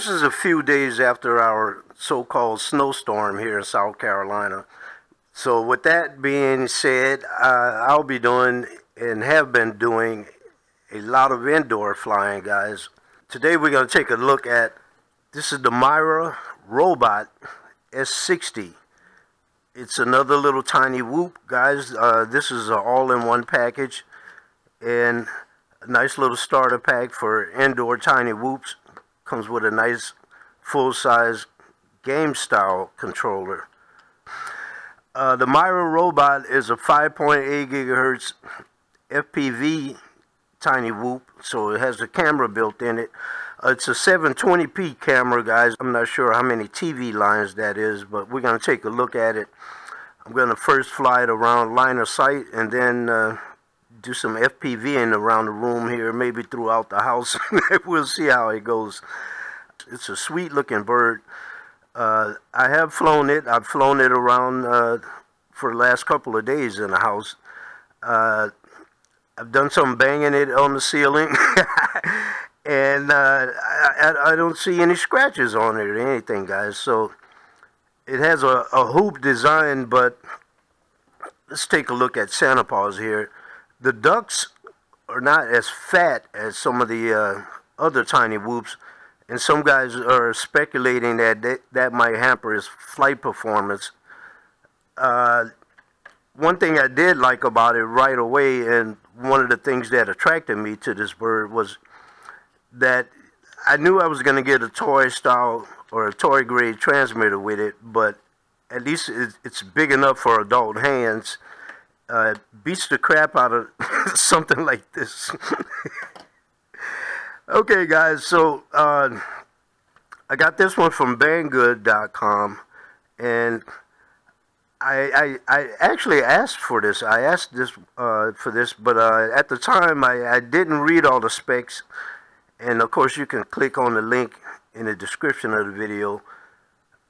this is a few days after our so-called snowstorm here in South Carolina. So with that being said, I'll be doing and have been doing a lot of indoor flying, guys. Today we're going to take a look at, this is the Mirarobot S60. It's another little tiny whoop, guys. This is an all-in-one package and a nice little starter pack for indoor tiny whoops. Comes with a nice full-size game-style controller. The Mirarobot is a 5.8 gigahertz FPV tiny whoop, so it has a camera built in it. It's a 720p camera, guys. I'm not sure how many TV lines that is, but we're going to take a look at it. I'm going to first fly it around line of sight and then do some FPVing around the room here, maybe throughout the house. We'll see how it goes. It's a sweet looking bird. I have flown it. I've flown it around for the last couple of days in the house. I've done some banging it on the ceiling. And I don't see any scratches on it or anything, guys. So it has a hoop design, but let's take a look at Santa Paws here. The ducks are not as fat as some of the other tiny whoops, and some guys are speculating that that might hamper his flight performance. One thing I did like about it right away, and one of the things that attracted me to this bird, was that I knew I was going to get a toy style or a toy grade transmitter with it, but at least it's big enough for adult hands. Beats the crap out of something like this. Okay, guys, so I got this one from Banggood.com, and I actually asked for this. I asked this for this, but at the time I didn't read all the specs. And of course, you can click on the link in the description of the video.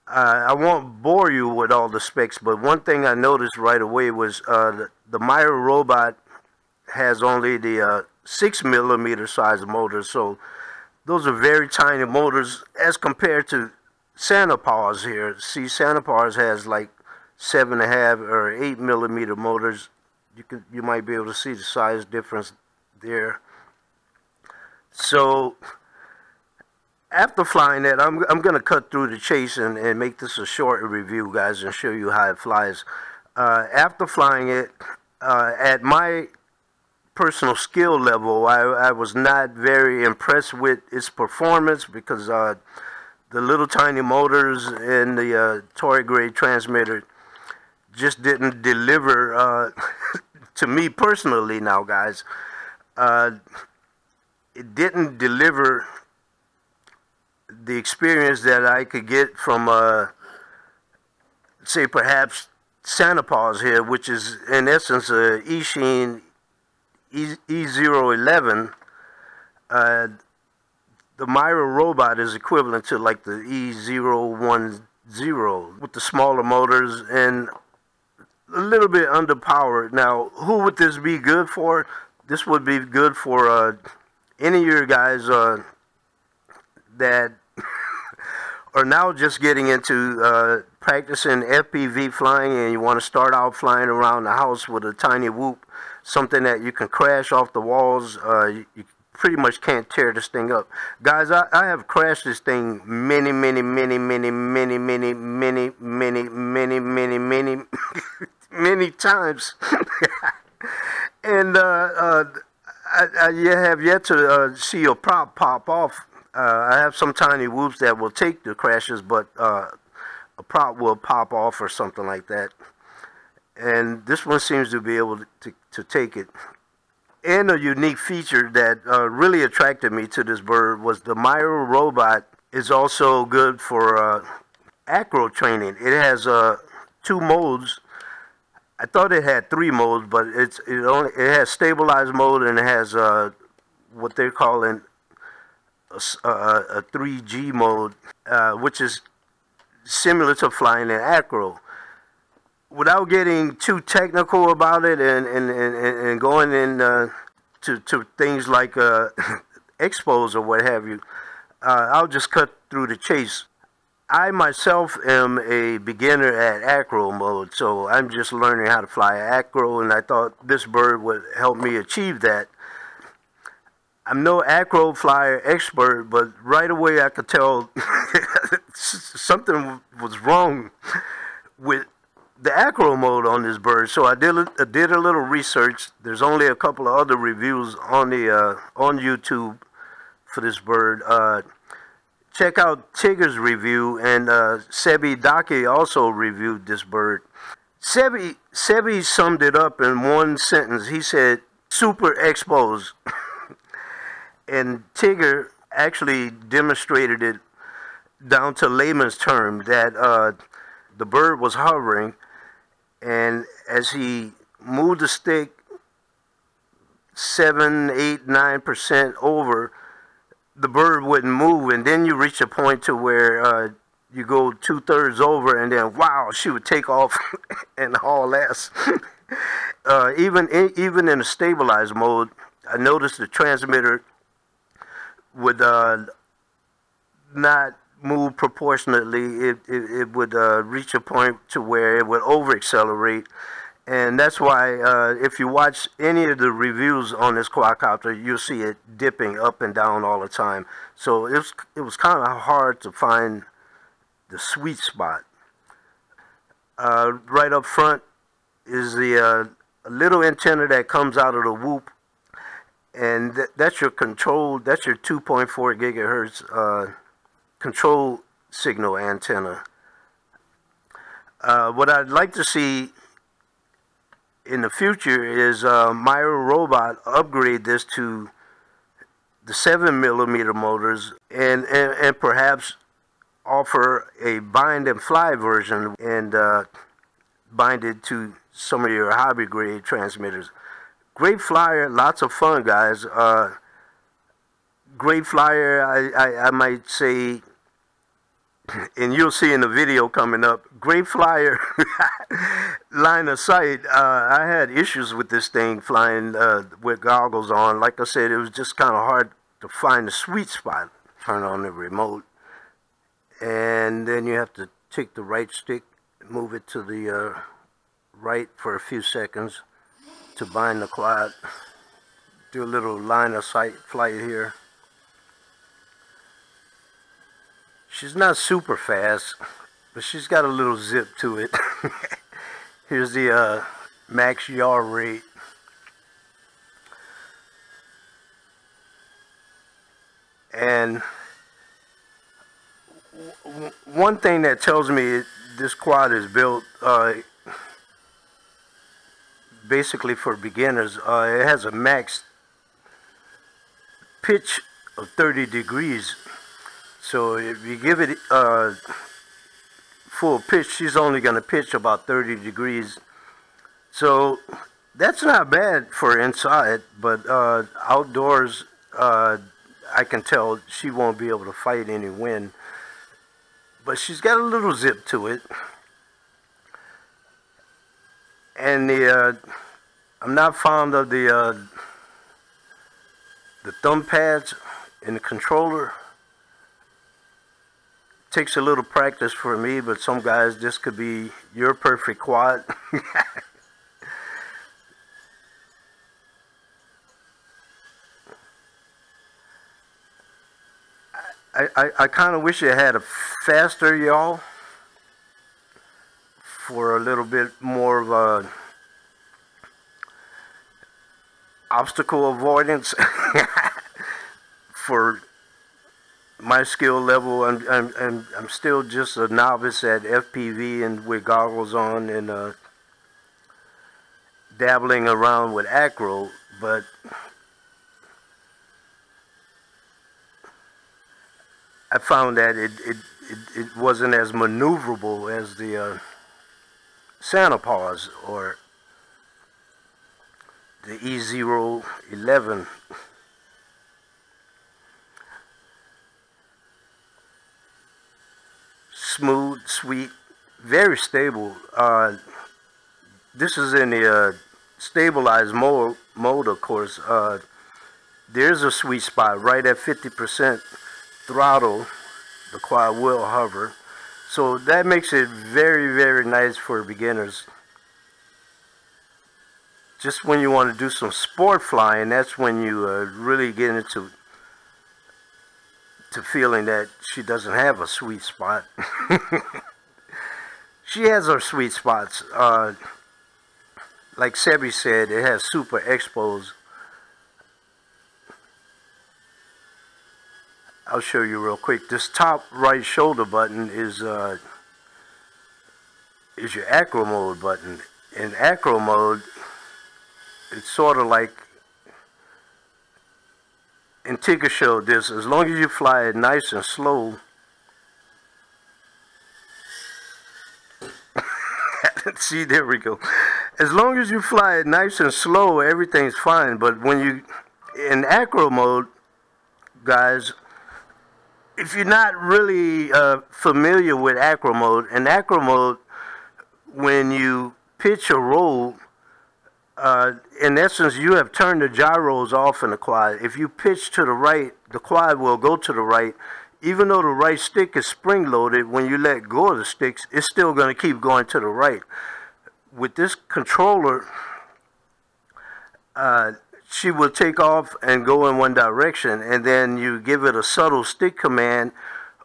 I won't bore you with all the specs, but one thing I noticed right away was the Mirarobot has only the 6mm size motors, so those are very tiny motors as compared to Santa Paws here. See, Santa Paws has like 7.5 or 8mm motors. You might be able to see the size difference there. So after flying that, I'm going to cut through the chase and make this a short review, guys, and show you how it flies. After flying it, at my personal skill level, I was not very impressed with its performance because the little tiny motors and the toy grade transmitter just didn't deliver to me personally now, guys. It didn't deliver the experience that I could get from, say, perhaps Santa Paws here, which is in essence a Eachine E011. The Mirarobot is equivalent to like the E010 with the smaller motors and a little bit underpowered. Now, who would this be good for? This would be good for any of your guys that are now just getting into practicing FPV flying, and you want to start out flying around the house with a tiny whoop, something that you can crash off the walls. You pretty much can't tear this thing up. Guys, I have crashed this thing many times. And you have yet to see a prop pop off. I have some tiny whoops that will take the crashes, but a prop will pop off or something like that. And this one seems to be able to take it. And a unique feature that really attracted me to this bird was the Mirarobot is also good for acro training. It has 2 modes. I thought it had 3 modes, but it has stabilized mode, and it has what they're calling a 3G mode, which is similar to flying in acro. Without getting too technical about it and going in to things like expos or what have you, I'll just cut through the chase. I myself am a beginner at acro mode, so I'm just learning how to fly acro, and I thought this bird would help me achieve that. I'm no acro flyer expert, but right away I could tell something was wrong with the acro mode on this bird. So I did a little research. There's only a couple of other reviews on the on YouTube for this bird. Check out TIGGER'S review, and Sebi Dake also reviewed this bird. Sebi summed it up in one sentence. He said, "Super exposed." And Tigger actually demonstrated it down to layman's term, that the bird was hovering, and as he moved the stick 7, 8, 9% over, the bird wouldn't move, and then you reach a point to where you go 2/3 over, and then wow, she would take off and haul ass. Even in a stabilized mode, I noticed the transmitter would not move proportionately. It would reach a point to where it would over accelerate, and that's why if you watch any of the reviews on this quadcopter, you'll see it dipping up and down all the time. So it was kind of hard to find the sweet spot. Right up front is the little antenna that comes out of the whoop, and that's your control. That's your 2.4 gigahertz control signal antenna. What I'd like to see in the future is Mirarobot upgrade this to the 7mm motors, and perhaps offer a bind and fly version, and bind it to some of your hobby grade transmitters. Great flyer, lots of fun, guys. Great flyer, I might say, and you'll see in the video coming up, great flyer. Line of sight, I had issues with this thing flying with goggles on. Like I said, it was just kind of hard to find the sweet spot. Turn on the remote, and then you have to take the right stick, move it to the right for a few seconds to bind the quad. Do a little line of sight flight here. She's not super fast, but she's got a little zip to it. Here's the max yaw rate. And one thing that tells me this quad is built basically for beginners, it has a max pitch of 30 degrees. So if you give it full pitch, she's only going to pitch about 30 degrees. So that's not bad for inside, but outdoors, I can tell she won't be able to fight any wind. But she's got a little zip to it. And I'm not fond of the thumb pads in the controller. Takes a little practice for me, but some guys, this could be your perfect quad. I kind of wish it had a faster yaw for a little bit more of a obstacle avoidance. For my skill level, I'm still just a novice at FPV and with goggles on, and dabbling around with acro, but I found that it wasn't as maneuverable as the Santa Paws or the E011. Smooth, sweet, very stable. This is in the stabilized mode, of course. There's a sweet spot right at 50%. throttle, the quad will hover. So that makes it very, very nice for beginners. Just when you want to do some sport flying, that's when you really get into feeling that she doesn't have a sweet spot. She has her sweet spots. Like Sebi said, it has super expos. I'll show you real quick. This top right shoulder button is your acro mode button. In acro mode, it's sort of like, and Tigger showed this, as long as you fly it nice and slow, see, there we go. As long as you fly it nice and slow, everything's fine. But when you, in acro mode, guys, if you're not really familiar with acro mode, in acro mode, when you pitch or roll, in essence, you have turned the gyros off in the quad. If you pitch to the right, the quad will go to the right. Even though the right stick is spring-loaded, when you let go of the sticks, it's still going to keep going to the right. With this controller, she will take off and go in one direction, and then you give it a subtle stick command.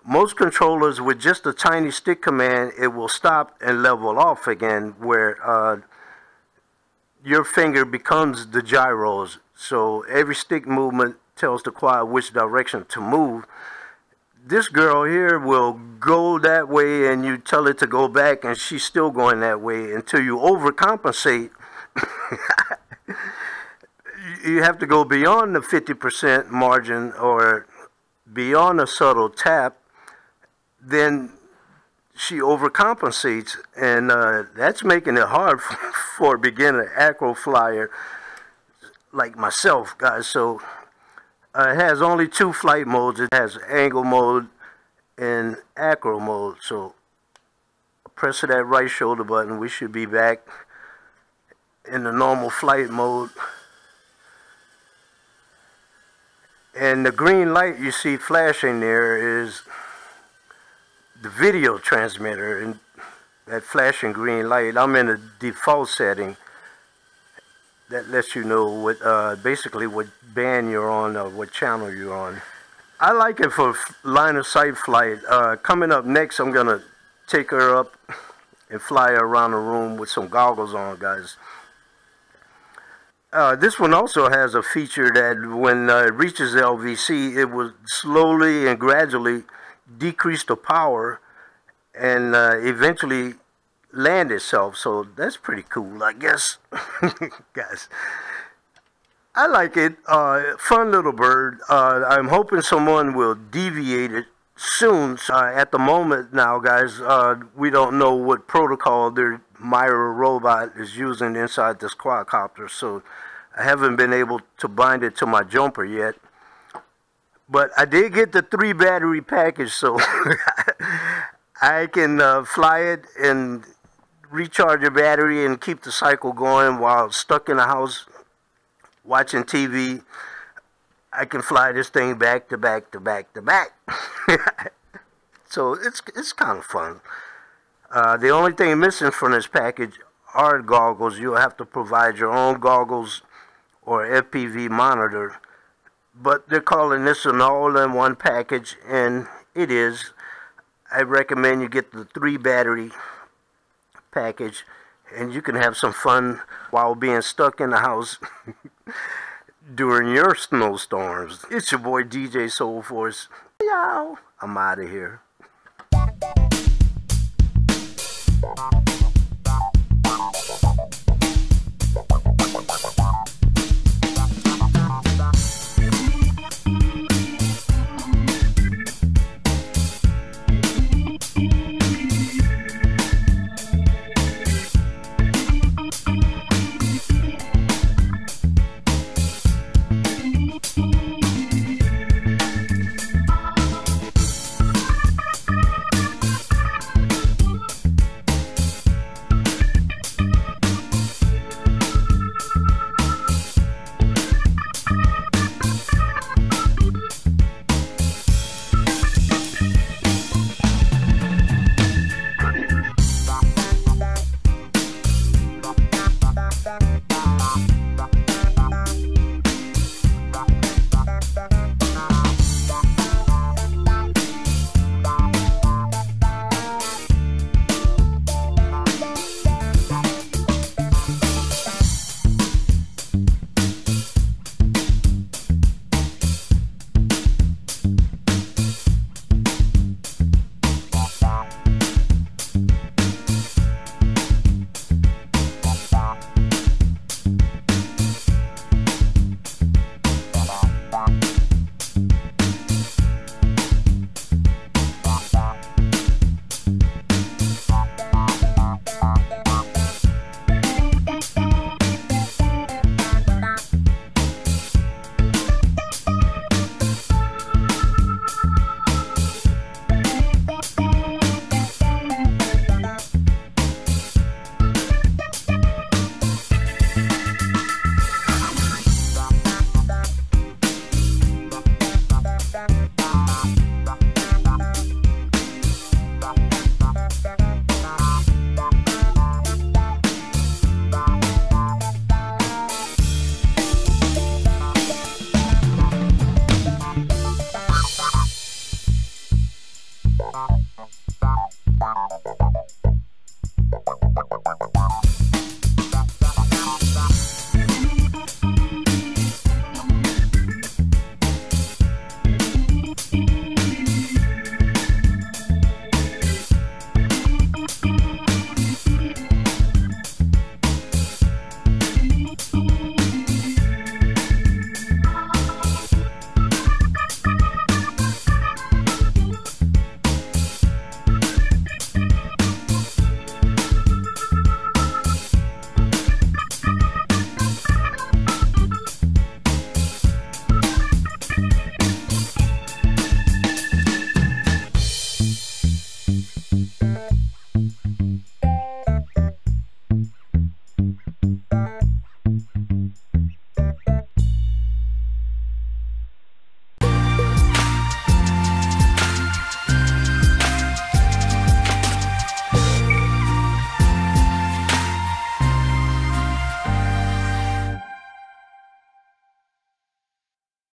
Most controllers, with just a tiny stick command, it will stop and level off again, where your finger becomes the gyros. So every stick movement tells the quad which direction to move. This girl here will go that way and you tell it to go back and she's still going that way until you overcompensate. You have to go beyond the 50% margin or beyond a subtle tap. Then she overcompensates, and that's making it hard for a beginner acro flyer like myself, guys. So it has only two flight modes. It has angle mode and acro mode. So press that right shoulder button. We should be back in the normal flight mode. And the green light you see flashing there is the video transmitter, and that flashing green light, I'm in a default setting that lets you know what basically what band you're on or what channel you're on. I like it for line of sight flight. Coming up next, I'm gonna take her up and fly her around the room with some goggles on, guys. This one also has a feature that when it reaches LVC, it will slowly and gradually decrease the power and eventually land itself. So that's pretty cool, I guess. Guys, I like it. Fun little bird. I'm hoping someone will deviate it soon. At the moment now, guys, we don't know what protocol their Mirarobot is using inside this quadcopter, so I haven't been able to bind it to my jumper yet. But I did get the 3 battery package, so I can fly it and recharge the battery and keep the cycle going while stuck in the house watching TV. I can fly this thing back to back to back to back. So it's kind of fun. The only thing missing from this package are goggles. You'll have to provide your own goggles or FPV monitor. But they're calling this an all-in-one package, and it is. I recommend you get the 3 battery package, and you can have some fun while being stuck in the house during your snowstorms. It's your boy DJ Soulforce. Yo, I'm out of here.